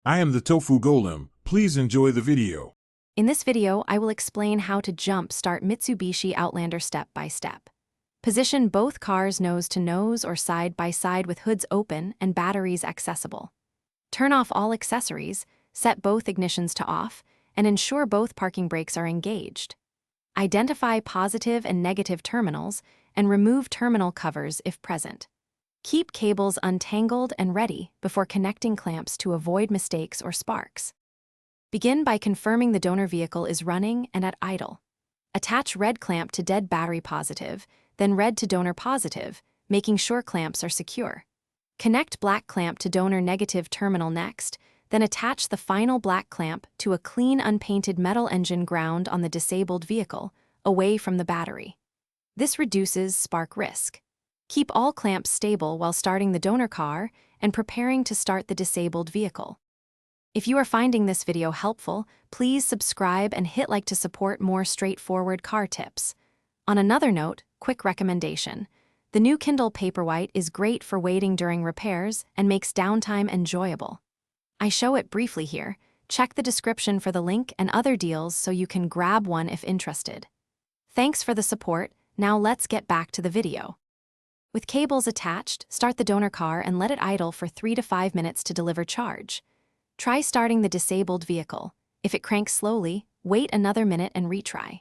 I am the Tofu Golem. Please enjoy the video. In this video, I will explain how to jump-start Mitsubishi Outlander step by step. Position both cars nose to nose or side by side with hoods open and batteries accessible. Turn off all accessories, set both ignitions to off, and ensure both parking brakes are engaged. Identify positive and negative terminals and remove terminal covers if present. Keep cables untangled and ready before connecting clamps to avoid mistakes or sparks. Begin by confirming the donor vehicle is running and at idle. Attach red clamp to dead battery positive, then red to donor positive, making sure clamps are secure. Connect black clamp to donor negative terminal next, then attach the final black clamp to a clean unpainted metal engine ground on the disabled vehicle, away from the battery. This reduces spark risk. Keep all clamps stable while starting the donor car and preparing to start the disabled vehicle. If you are finding this video helpful, please subscribe and hit like to support more straightforward car tips. On another note, quick recommendation. The new Kindle Paperwhite is great for waiting during repairs and makes downtime enjoyable. I show it briefly here. Check the description for the link and other deals so you can grab one if interested. Thanks for the support. Now let's get back to the video. With cables attached, start the donor car and let it idle for 3 to 5 minutes to deliver charge. Try starting the disabled vehicle. If it cranks slowly, wait another minute and retry.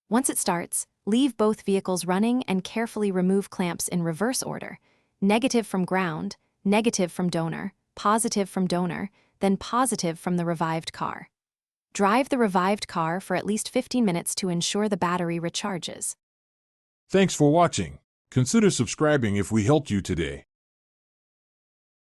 Once it starts, leave both vehicles running and carefully remove clamps in reverse order: negative from ground, negative from donor, positive from donor, then positive from the revived car. Drive the revived car for at least 15 minutes to ensure the battery recharges. Thanks for watching. Consider subscribing if we helped you today.